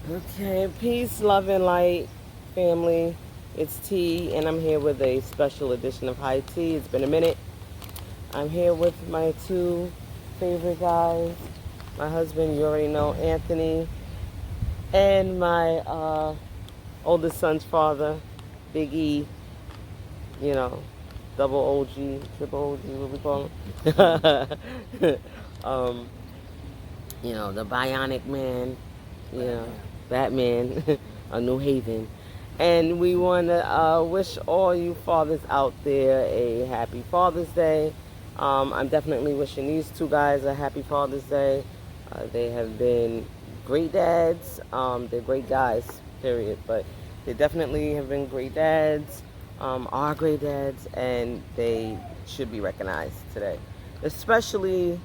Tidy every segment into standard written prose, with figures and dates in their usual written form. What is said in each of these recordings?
Okay, peace, love, and light, family. It's T, and I'm here with a special edition of High Tea. It's been a minute. I'm here with my two favorite guys. My husband, you already know, Anthony, and my oldest son's father, Big E. You know, double OG, triple OG, what we call him. um, the Bionic Man, Batman, a New Haven. And we want to wish all you fathers out there a happy Father's Day. I'm definitely wishing these two guys a happy Father's Day. They have been great dads. They're great guys, period. But they definitely have been great dads, are great dads, and they should be recognized today. Especially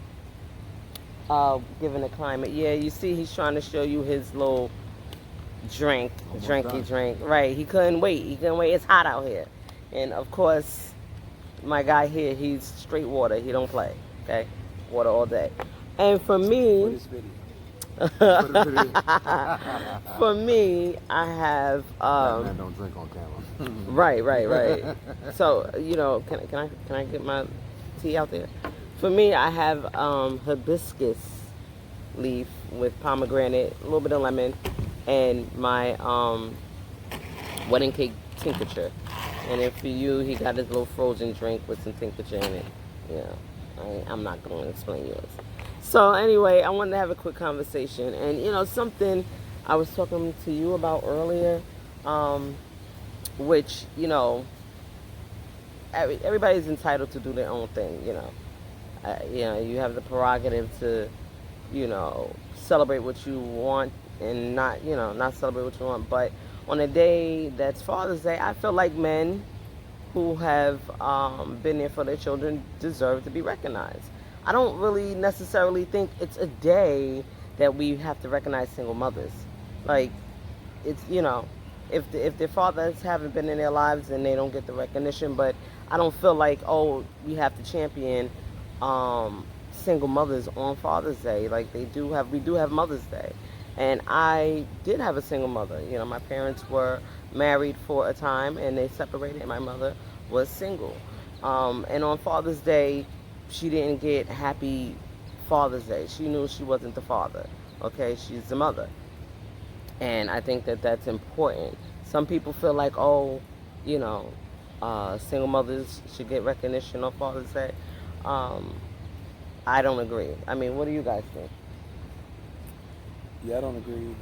given the climate. Yeah, you see, he's trying to show you his little drink. Right, he couldn't wait. He couldn't wait. It's hot out here, and of course, my guy here, he's straight water. He don't play. Okay, water all day. And for me, for me, I have That man don't drink on camera. right. So can I get my tea out there? For me, I have hibiscus leaf with pomegranate, a little bit of lemon, and my wedding cake tincture. And then for you, he got his little frozen drink with some tincture in it. I'm not going to explain yours. So anyway, I wanted to have a quick conversation, and something I was talking to you about earlier, which everybody's entitled to do their own thing. You have the prerogative to celebrate what you want and not celebrate what you want. But on a day that's Father's Day, I feel like men who have been there for their children deserve to be recognized. I don't really necessarily think it's a day that we have to recognize single mothers. Like, it's, if their fathers haven't been in their lives, then they don't get the recognition. But I don't feel like, oh, we have to champion single mothers on Father's Day. Like we do have Mother's Day. And I did have a single mother. My parents were married for a time and they separated, and my mother was single. And on Father's Day, she didn't get happy Father's Day. She knew she wasn't the father. Okay, she's the mother. And I think that that's important. Some people feel like, oh, single mothers should get recognition on Father's Day. I don't agree. I mean, what do you guys think? Yeah, I don't agree either.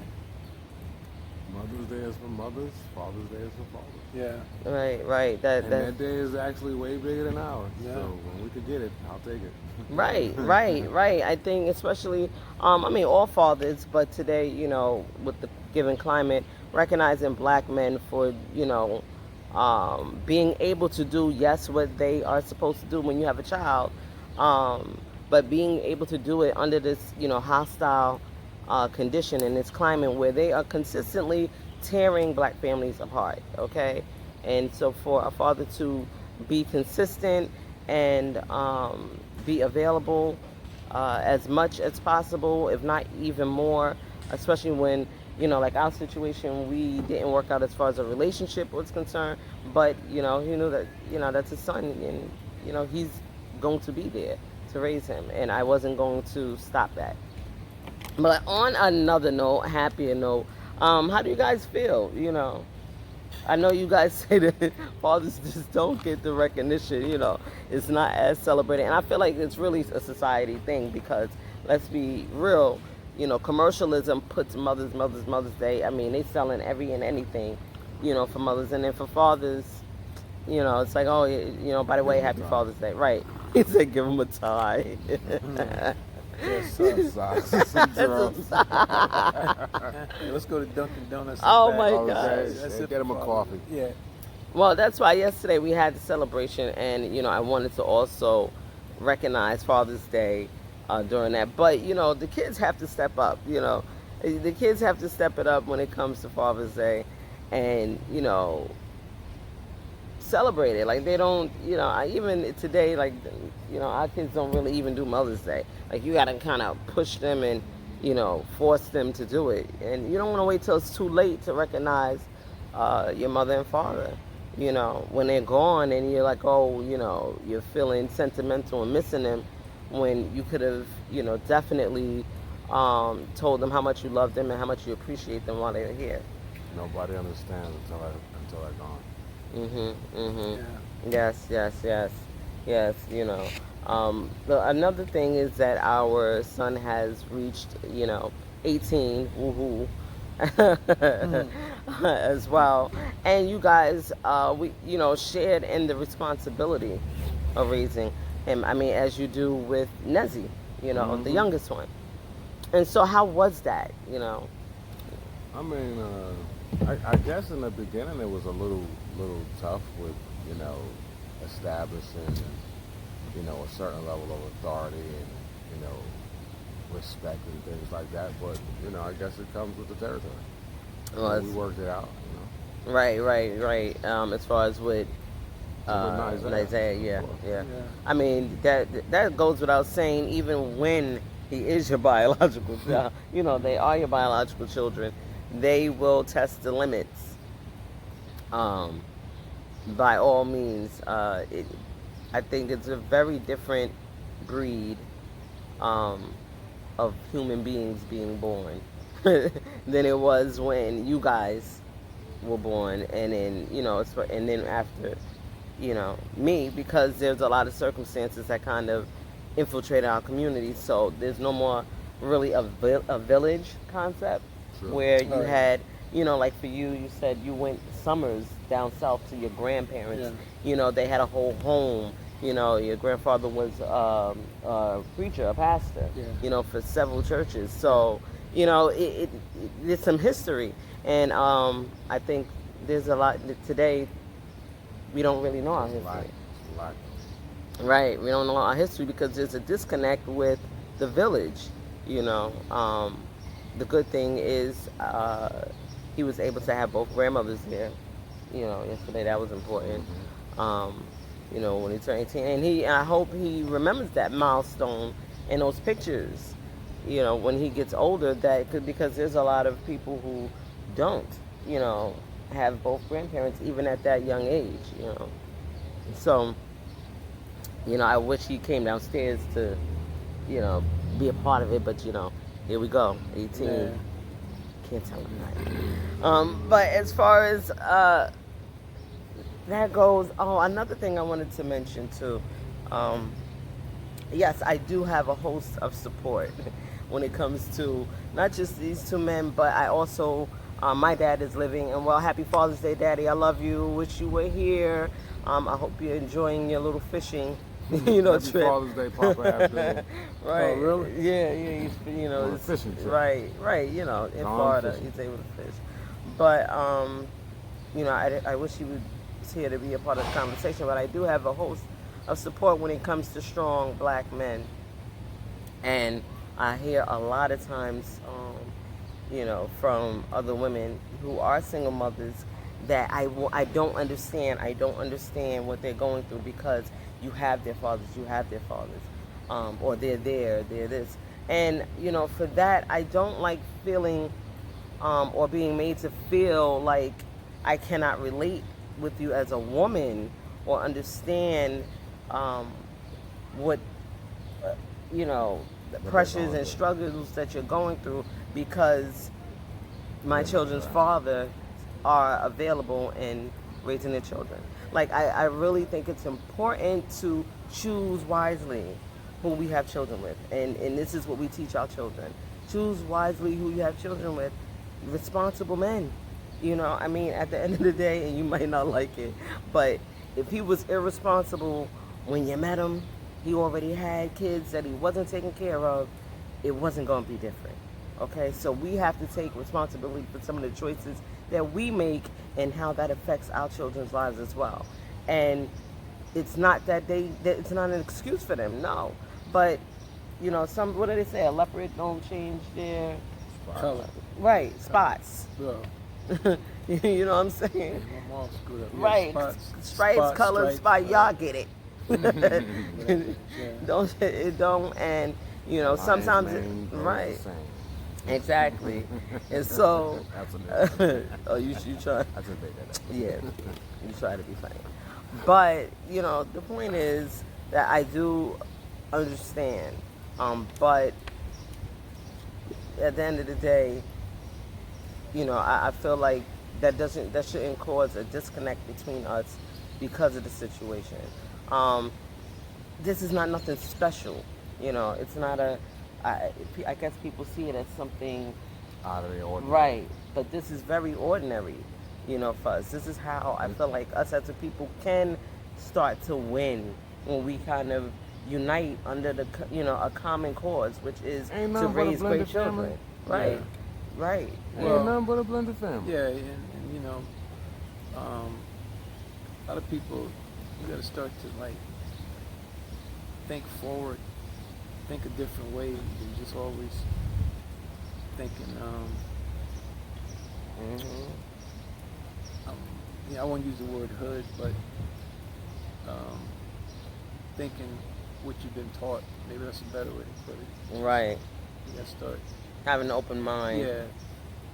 Mother's Day is for mothers, Father's Day is for fathers. Yeah. Right. That day is actually way bigger than ours. Yeah. So when we could get it, I'll take it. Right. I think especially, all fathers, but today, with the given climate, recognizing black men for, being able to do, yes, what they are supposed to do when you have a child, but being able to do it under this, hostile condition in this climate where they are consistently tearing black families apart, okay? And so for a father to be consistent and be available as much as possible, if not even more, especially when, like our situation, we didn't work out as far as a relationship was concerned, but, he knew that, that's his son, and, he's going to be there to raise him, and I wasn't going to stop that. But on another note, happier note, how do you guys feel? I know you guys say that fathers just don't get the recognition. It's not as celebrated, and I feel like it's really a society thing because let's be real. Commercialism puts Mother's Day. I mean, they selling every and anything, for mothers, and then for fathers, it's like, oh, by the way, happy Father's Day, right? He said, give him a tie. Yes, socks. Let's go to Dunkin' Donuts. Oh my Oh, gosh. okay. Get him a coffee. Yeah. Well, that's why yesterday we had the celebration, and I wanted to also recognize Father's Day during that. But the kids have to step up. The kids have to step it up when it comes to Father's Day, and celebrate it. Like they don't, even today, like our kids don't really even do Mother's Day. Like you got to kind of push them and force them to do it. And you don't want to wait till it's too late to recognize your mother and father. When they're gone and you're like, oh, you're feeling sentimental and missing them, when you could have, definitely told them how much you love them and how much you appreciate them while they're here. Nobody understands until they're gone. Mhm. Mhm. Yeah. Yes. Yes. Yes. Yes. Another thing is that our son has reached, 18. Woohoo. Mm. As well, and you guys, we, shared in the responsibility of raising him. I mean, as you do with Nezzy, the Hmm. youngest one. And so, how was that? I mean, I guess in the beginning it was a little tough with you know establishing a certain level of authority and respect and things like that. But I guess it comes with the territory. Well, We worked it out. right, right, right. As far as with With Isaiah, of yeah, course. yeah. Yeah. I mean, that goes without saying. Even when he is your biological child, they are your biological children. They will test the limits. Um, by all means, I think it's a very different breed um, of human beings being born than it was when you guys were born, and then and then after me, because there's a lot of circumstances that kind of infiltrate our community. So there's no more really a village concept True. where you Oh, yeah. had, like for you, you said you went summers down south to your grandparents. Yeah. They had a whole home. Your grandfather was a preacher, a pastor. Yeah. For several churches. So there's some history, and I think there's a lot today. We don't really know our It's history. a lot. Right, we don't know our history because there's a disconnect with the village. The good thing is he was able to have both grandmothers there. Yesterday that was important. Hmm. Um, when he turned 18, and I hope he remembers that milestone and those pictures. When he gets older, because there's a lot of people who don't. Have both grandparents even at that young age. So I wish he came downstairs to, be a part of it, but here we go, 18. Yeah. Can't tell him that. But as far as that goes, oh, another thing I wanted to mention too. Um, yes, I do have a host of support when it comes to not just these two men, but I also, my dad is living, and well, happy Father's Day, Daddy. I love you. Wish you were here. I hope you're enjoying your little fishing, Happy trip. Father's Day, Papa Abdul. Right. Oh, really? Yeah, yeah. On a It's, fishing trip. right, right. In Gone Florida, fishing. he's able to fish. But I wish he was here to be a part of the conversation. But I do have a host of support when it comes to strong black men, and I hear a lot of times, from other women who are single mothers that I don't understand. I don't understand what they're going through because you have their fathers, or they're this. And, for that, I don't like feeling or being made to feel like I cannot relate with you as a woman or understand what, uh, you know, the they're pressures going and through. struggles that you're going through because my Yeah, children's right. father are available in raising their children. Like, I really think it's important to choose wisely who we have children with. And this is what we teach our children. Choose wisely who you have children with. Responsible men. At the end of the day, and you might not like it, but if he was irresponsible when you met him, he already had kids that he wasn't taking care of, it wasn't going to be different. Okay, so we have to take responsibility for some of the choices that we make and how that affects our children's lives as well. And it's not that it's not an excuse for them, no. But what do they say? A leopard don't change their Color. right spots. Yeah. You know what I'm saying? My mom screwed up. Yeah, Right. Stripes, colors, spot. Y'all get it. Yeah. Don't it don't, and Lion's sometimes mane grows right. the same. Exactly. And so, Absolutely. oh, you try. I just made that up. Yeah, you try to be funny. But, the point is that I do understand. But at the end of the day, I feel like that shouldn't cause a disconnect between us because of the situation. Um, this is not nothing special. It's not I guess people see it as something Out of the ordinary. right, but this is very ordinary, for us. This is how I feel like us as a people can start to win when we kind of unite under a common cause, which is Ain't to nothing but a raise great blended children. family. Right, right. Well, Ain't nothing but a blended family. Yeah, and a lot of people, you got to start to like think forward, think a different way than just always thinking. I won't use the word hood, but thinking what you've been taught. Maybe that's a better way to put it. Right. You got to start, Having an open mind. yeah,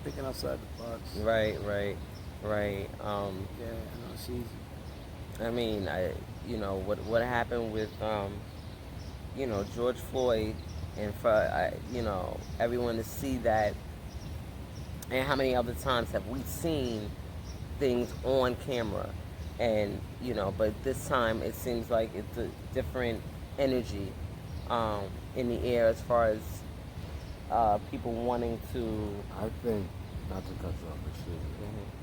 thinking outside the box. Right, right. Yeah, I know it's easy. I mean, what happened with George Floyd, and for everyone to see that, and how many other times have we seen things on camera, and but this time it seems like it's a different energy in the air as far as people wanting to. I think, not to cut you off, excuse me.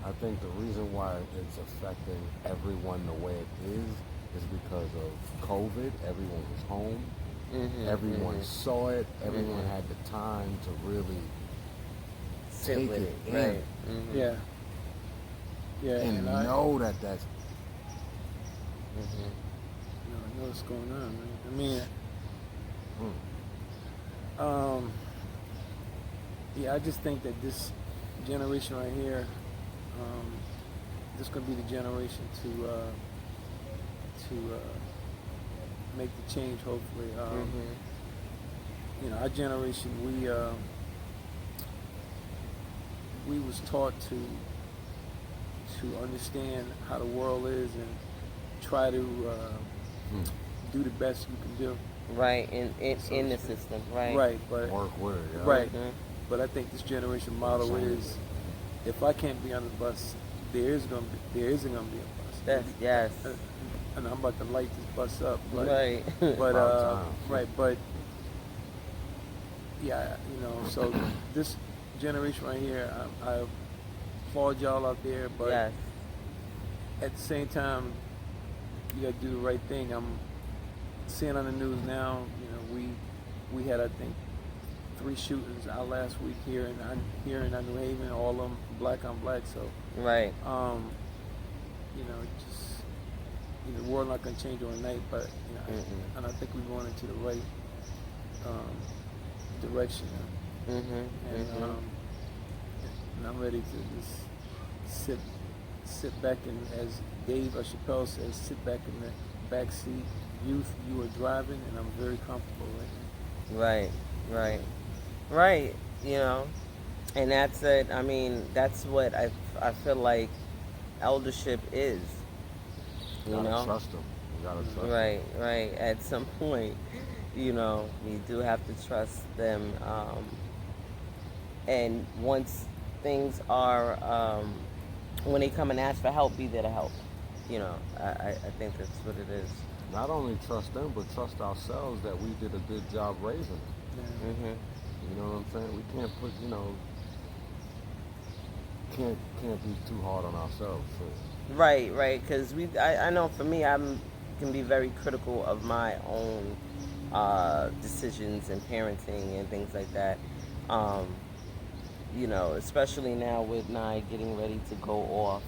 I think the reason why it's affecting everyone the way it is because of COVID. Everyone was home. Everyone saw it. Everyone had the time to really Sit take with it in right. Yeah. Yeah, and I know that that's. know what's going on, man. I mean, yeah, I just think that this generation right here, this is gonna be the generation to make the change. Hopefully, our generation, we was taught to understand how the world is and try to do the best you can do. Right, in the system, right. Right, but Work with it, yeah. right. But I think this generation model is, if I can't be on the bus, there isn't gonna be a bus. Yes. And I'm about to light this bus up. But, Right. But About time. right, but yeah, so this generation right here, I applaud y'all out there, but Yes. at the same time, you gotta do the right thing. I'm seeing on the news now, we had, I think, 3 shootings out last week here in New Haven, all of them black on black. So, Right. the world not gonna change overnight, but and I think we're going into the right direction. And I'm ready to just sit back and, as Dave Chappelle says, sit back in the back seat. Youth, you are driving, and I'm very comfortable right now. Right. And that's it. I mean, that's what I feel like eldership is. You gotta trust them. You gotta trust them. Right. At some point, you do have to trust them. And once things are, when they come and ask for help, be there to help. I think that's what it is. Not only trust them, but trust ourselves that we did a good job raising them. Yeah. You know what I'm saying? We can't put, can't be too hard on ourselves. So. Right. Because I know for me, can be very critical of my own decisions and parenting and things like that. Especially now with Nye getting ready to go off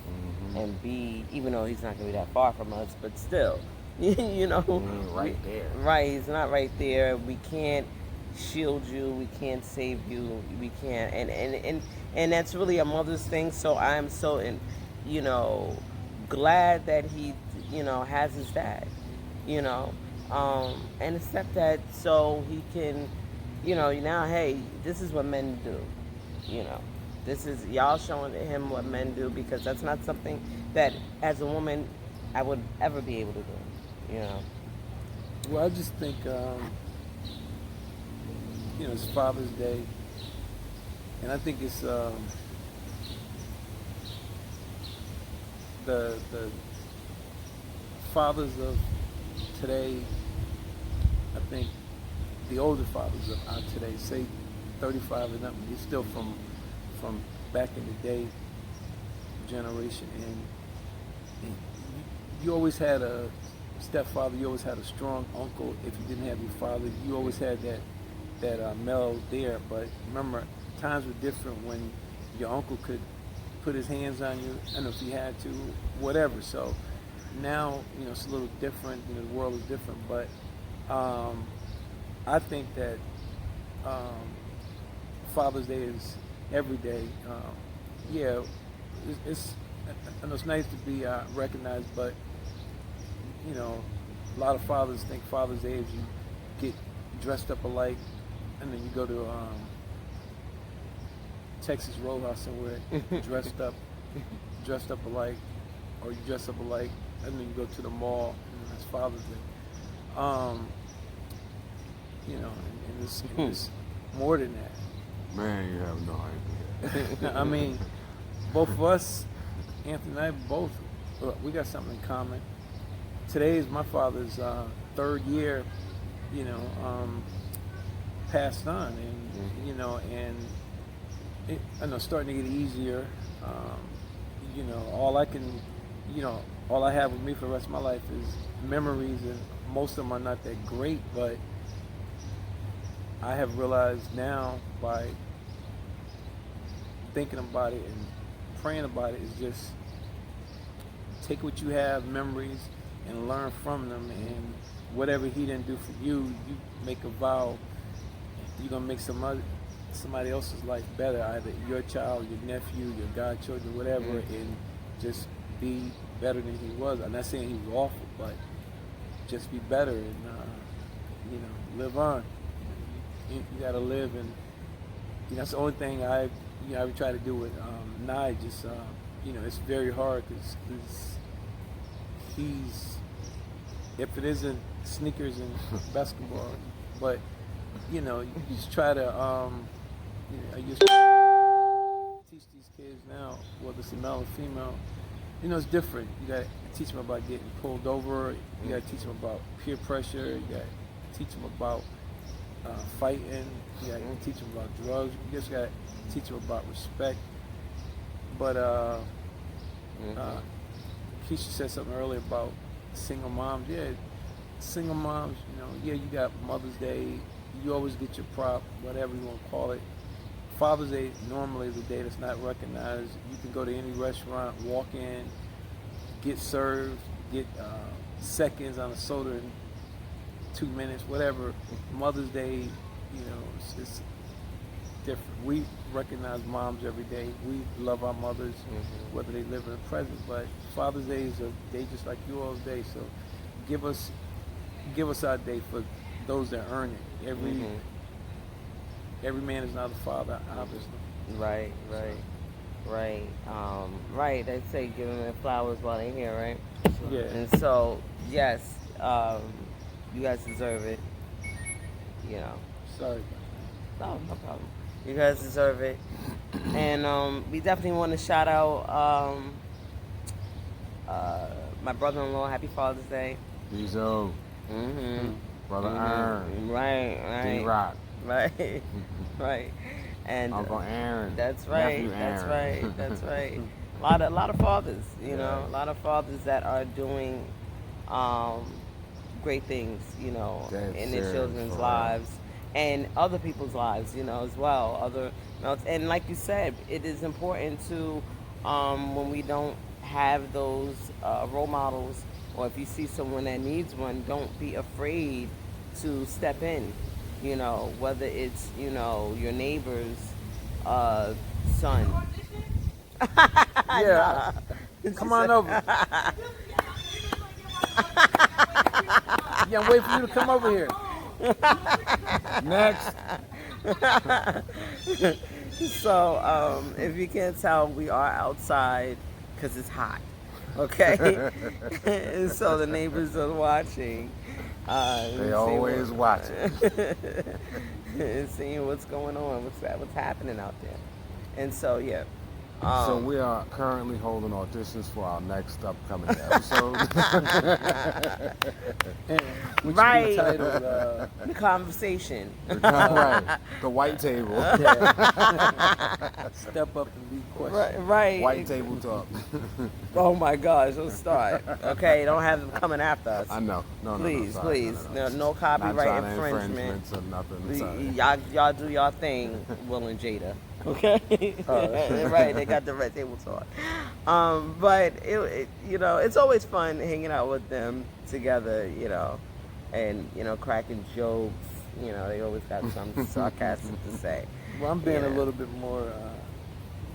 and be, even though he's not going to be that far from us, but still, right there. Right, he's not right there. We can't shield you. We can't save you. We can't, and that's really a mother's thing. So I'm so, glad that he, has his dad, and a stepdad, so he can, you know, now, hey, this is what men do. You know, this is y'all showing him what men do, because that's not something that, as a woman, I would ever be able to do. You know. Well, I just think, it's Father's Day, and I think it's the fathers of today. I think the older fathers of today, say 35 and up, they're still from back in the day generation, and you always had a stepfather, you always had a strong uncle. If you didn't have your father, you always had that male there. But remember, times were different when your uncle could put his hands on you, and if he had to, whatever. So now, it's a little different. The world is different. But I think that Father's Day is every day. Yeah, it's I know it's nice to be recognized, but a lot of fathers think Father's Day is you get dressed up alike, and then you go to Texas Roadhouse somewhere dressed up alike, or you dress up alike, and then you go to the mall, and that's Father's Day. And it's more than that. Man, you have no idea. I mean, both of us, Anthony and I, both, we got something in common. Today is my father's third year, passed on, and I know starting to get easier. All I have with me for the rest of my life is memories, and most of them are not that great, but I have realized now, by thinking about it and praying about it, is just take what you have, memories, and learn from them. And whatever he didn't do for you, you make a vow you're gonna make somebody else's life better, either your child, your nephew, your godchildren, whatever, and just be better than he was. I'm not saying he was awful, but just be better, and live on. You gotta live, and that's the only thing I try to do with Nye. Just it's very hard because he's, if it isn't sneakers and basketball, but you just try to I just teach these kids now, whether it's a male or female, it's different. You got to teach them about getting pulled over. You got to teach them about peer pressure. You got to teach them about fighting. You got to teach them about drugs. You just got to teach them about respect. But Keisha said something earlier about single moms. Yeah, single moms, you got Mother's Day. You always get your prop, whatever you want to call it. Father's Day normally is a day that's not recognized. You can go to any restaurant, walk in, get served, get seconds on a soda in 2 minutes, whatever. Mother's Day, it's different. We recognize moms every day. We love our mothers, whether they live in the present. But Father's Day is a day just like you all's day. So give us our day for those that earn it. Every man is not a father, obviously. Right. Right. They say give them their flowers while they're here, right? Yeah. And so, yes, you guys deserve it. Sorry. No problem. You guys deserve it. And we definitely want to shout out my brother-in-law. Happy Father's Day. Bezo. Brother Aaron. Right. D-Rock. Right. And Uncle Aaron. That's right. Nephew Aaron. That's right. A lot of fathers, a lot of fathers that are doing great things, in their children's lives and other people's lives, as well. And like you said, it is important to when we don't have those role models, or if you see someone that needs one, don't be afraid to step in, whether it's, your neighbor's son. Yeah. Come on over. Yeah, I'm waiting for you to come over here. Next. So, if you can't tell, we are outside because it's hot. Okay, and so the neighbors are watching. They always watching. And seeing what's going on, what's happening out there, and so yeah. So we are currently holding auditions for our next upcoming episode. Which Right. be titled, The conversation. Right, the white table. Step Up and Be Questioned. Right. White table talk. Oh my gosh, don't start. Okay, don't have them coming after us. I know. No, Please, sorry. please. No copyright Not trying to infringement. infringements or nothing. Sorry. Y'all do y'all thing, Will and Jada. Okay, right? They got the red table talk. But it's always fun hanging out with them together. And cracking jokes. They always got something sarcastic to say. Well, I'm being a Yeah. little bit more,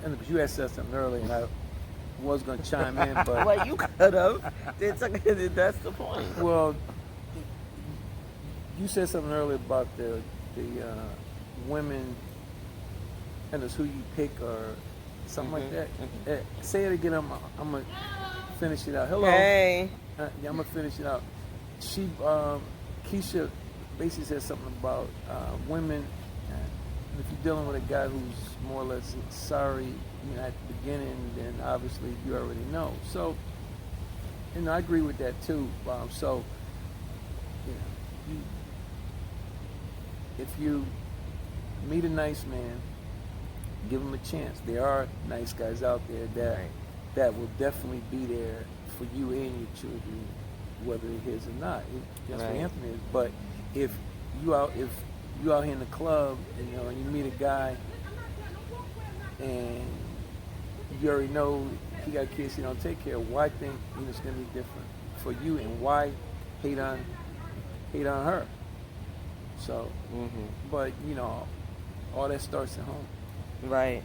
and because you had said something earlier, and I was going to chime in, but Well, you could have. That's the point. well, you said something earlier about the women and it's who you pick or something like that. Say it again. I'm gonna finish it out. Hello. Hey. Yeah, I'm gonna finish it out. She, Keisha, basically said something about women. If you're dealing with a guy who's more or less sorry, at the beginning, then obviously you already know. So, I agree with that too. So, if you meet a nice man, give him a chance. There are nice guys out there that will definitely be there for you and your children, whether it is or not. That's what Anthony is. But if you out here in the club, and you meet a guy, and you already know he got kids he don't take care of, why think it's gonna be different for you, and why hate on her? So, but all that starts at home. Right.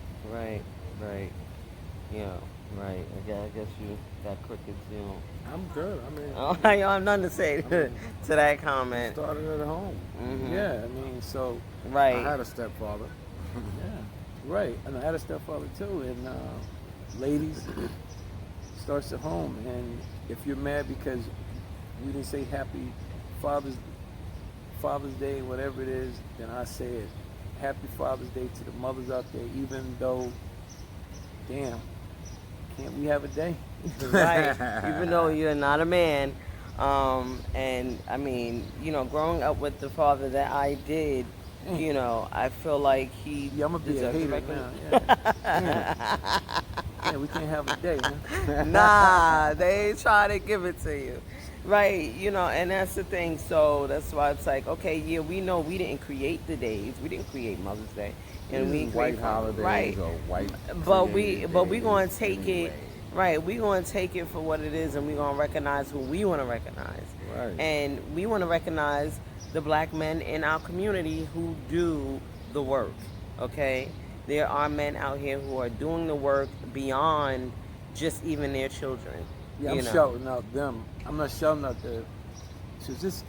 Yeah, right. I guess you got crooked too. I'm good. I mean, I have nothing to say to that comment. started at home. Yeah, so Right. I had a stepfather. yeah, right. And I had a stepfather too. And ladies, it starts at home. And if you're mad because we didn't say Happy Father's Day, whatever it is, then I say it. Happy Father's Day to the mothers out there. Even though, damn, can't we have a day? Right. Even though you're not a man. And I mean, growing up with the father that I did, I feel like he. Yeah, I'm gonna be a deserves hater recognition. now. Yeah, we can't have a day, man. Nah, they try to give it to you. Right, and that's the thing. So that's why it's like, okay, yeah, we know we didn't create the days. We didn't create Mother's Day. And we white create holidays right. or white. But we created going days to take anyway. it. Right, we going to take it for what it is, and we going to recognize who we want to recognize. Right. And we want to recognize the black men in our community who do the work. Okay, there are men out here who are doing the work beyond just even their children. Yeah, I'm shouting out them. I'm not shouting out the. So is this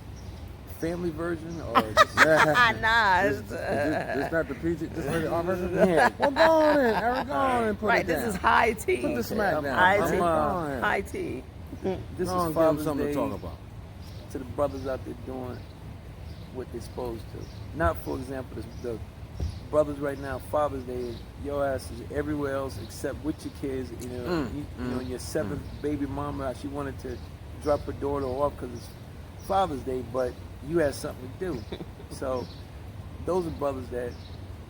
family version or? Just, Nah, This not the PG. This is our version. yeah. Well, go on in, Eric. Go on and put right. it This down. is high tea. Put the smack down. High I'm tea. on. High tea. This Go is on, give them Father's something Day to talk about. to the brothers out there doing what they're supposed to. Not, for example, the brothers right now. Father's Day is your ass is everywhere else except with your kids. Your seventh baby mama. She wanted to drop her daughter off because it's Father's Day, but you had something to do. So those are brothers that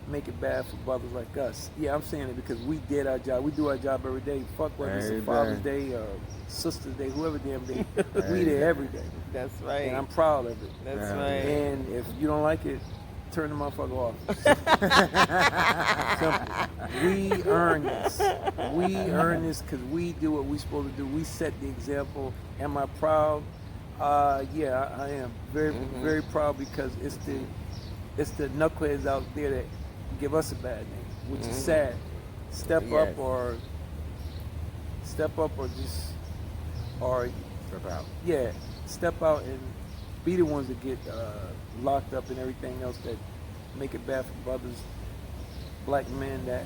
make it bad for brothers like us. Yeah, I'm saying it because we did our job. We do our job every day. Fuck whether it's Every a Father's Day or Sister's Day, whoever damn day. We there every day. That's right. And I'm proud of it. That's Yeah. right. And if you don't like it, turn the motherfucker off. Simple. We earn this. We earn this because we do what we're supposed to do. We set the example. Am I proud? Yeah, I am very, very proud because it's the knuckleheads out there that give us a bad name, which is sad. Step Yes. up or just Step out. step out and be the ones that get locked up and everything else that make it bad for brothers, black men that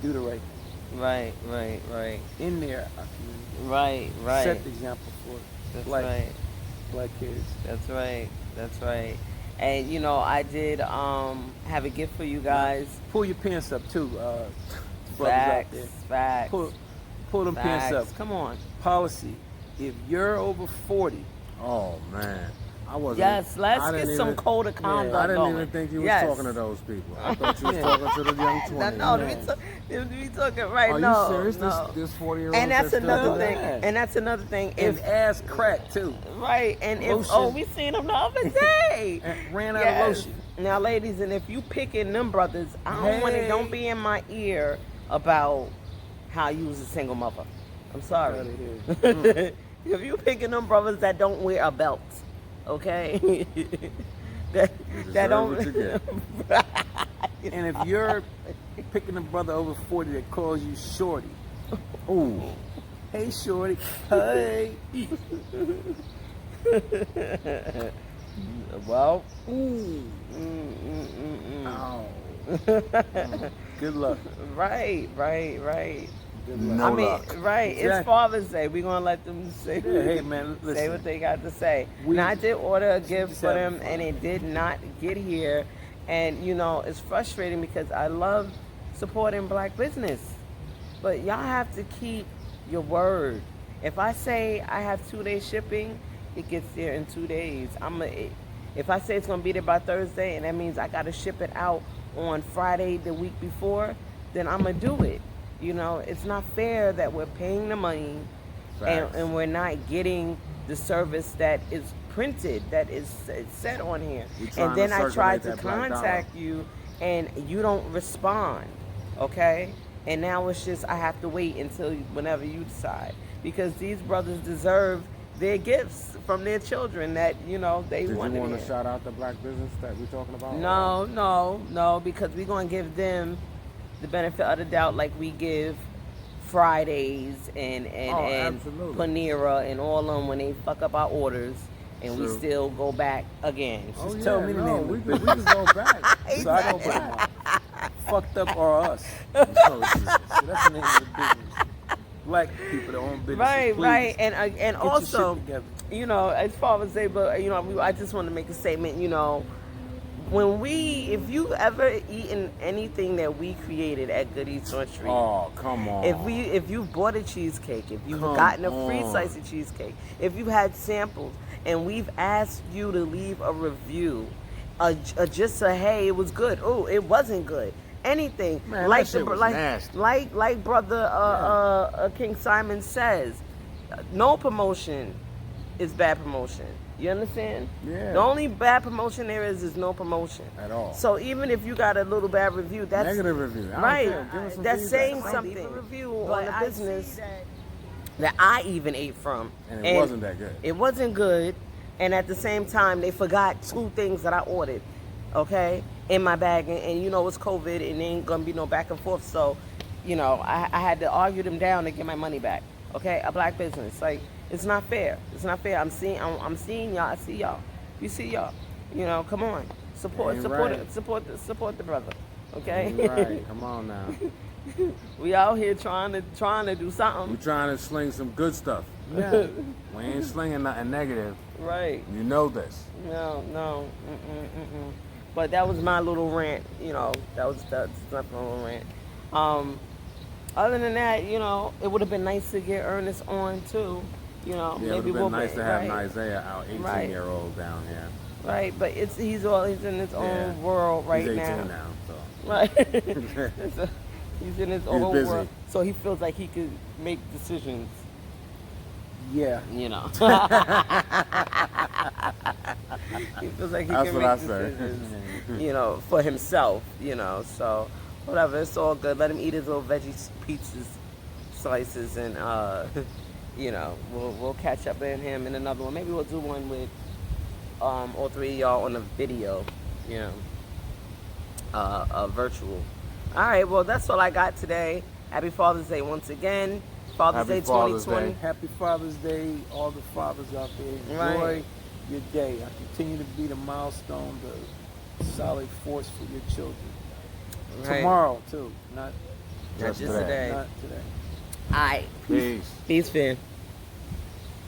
do the right thing. Right, right, right. In there, I can Right, right. set the example for That's black right. black kids. That's right. That's right. And you know, I did have a gift for you guys. Pull your pants up too, brothers Facts, out there. facts. Pull them facts. pants up. Come on. Policy: if you're over 40, Oh man, I wasn't. Yes, let's I get didn't some even- code of conduct I didn't going. even think you was Yes. talking to those people. I thought you was Yeah. talking to the young No, 20s. no, man. we talking right Are now. you serious? No. This 40-year-old. And that's another thing. Yeah. And that's another thing. and If ass crack too. right, and if Lotion. we seen them the other day. And ran out Yes. of lotion. Now, ladies, and if you picking them brothers, I don't want to. Hey. Don't be in my ear about how you was a single mother. I'm sorry. Outta If you picking them brothers that don't wear a belt, okay? that deserve don't. what you get. And if you're picking a brother over 40 that calls you shorty, Ooh. hey shorty, hey, Well, ooh, Ow. good luck. right. Good luck. No I mean, luck. right. It's Exactly. Father's Day. We're gonna let them say, Yeah, hey man, say listen. what they got to say. We- Now, I did order a gift just for having them, fun. and it did not get here. And you know, it's frustrating because I love supporting black business, but y'all have to keep your word. If I say I have 2-day shipping, it gets there in 2 days. If I say it's gonna be there by Thursday, and that means I gotta ship it out on Friday the week before, then I'm gonna do it. You know, it's not fair that we're paying the money Facts. and we're not getting the service that is printed, that is set on here. We trying And then to I tried to circulate that black dollar. contact you and you don't respond, okay? And now it's just I have to wait until whenever you decide, because these brothers deserve their gifts from their children that, you know, they Did you wanted. want it. to shout out the black business that we're talking about? No, because we're going to give them the benefit of the doubt like we give Fridays and absolutely. Panera and all of them when they fuck up our orders and we True. still go back again. Oh, Just yeah, tell me the no, name of we the can, we can go back. So I go back. Fucked up or us. Oh, So that's the name of the business. Black people that own businesses. Right, please right. And get your also, shit together. you know, as far as they, but you know, I just want to make a statement. You know, if you ever eaten anything that we created at Good Eats on Street, Oh, come on. if you bought a cheesecake, if you've Come gotten a free on. slice of cheesecake, if you had samples, and we've asked you to leave a review, just say, hey, it was good. Oh, it wasn't good. Anything Man, like that shit was like nasty. like brother King Simon says, no promotion is bad promotion. You understand? Yeah. The only bad promotion there is no promotion At all. So even if you got a little bad review, that's Negative review. I don't right. care. Give us some That's feedback. saying Some something. leave a Review But on a I business that I even ate from, And it wasn't that good. It wasn't good, and at the same time, they forgot 2 things that I ordered, okay, in my bag, and you know it's COVID, and there ain't gonna be no back and forth, so, you know, I had to argue them down to get my money back, okay? A black business, like, it's not fair. It's not fair. I'm seeing y'all. I see y'all. You see y'all. You know, come on, support Ain't the brother, okay? Right. Come on now. We out here trying to do We're something, trying to sling some good stuff. Yeah. We ain't slinging nothing negative. right? You know this. No. But that was my little rant. You know, that's my little rant. Other than that, you know, it would have been nice to get Ernest on too. You know, Yeah, it maybe would have been nice be- to have right, Isaiah, our 18-year-old down here. right. But he's in his Yeah. own world right He's 18 now. now, so. Right. He's in his own busy. world, so he feels like he could make decisions. Yeah. You know. He feels like he That's can what I make say. decisions, you know, for himself, you know. So whatever, it's all good. Let him eat his little veggie pizzas, slices, and you know, we'll catch up with him in another one. Maybe we'll do one with all 3 of y'all on a video, you know, virtual. All right, well that's all I got today. Happy Father's Day once again. Father's Happy Day Father's 2020. Day. Happy Father's Day, all the fathers out there. Enjoy Right. your day. I continue to be the milestone, solid force for your children. Right. Tomorrow too, not Not just today. today. not today. All right. Peace. Peace, Finn.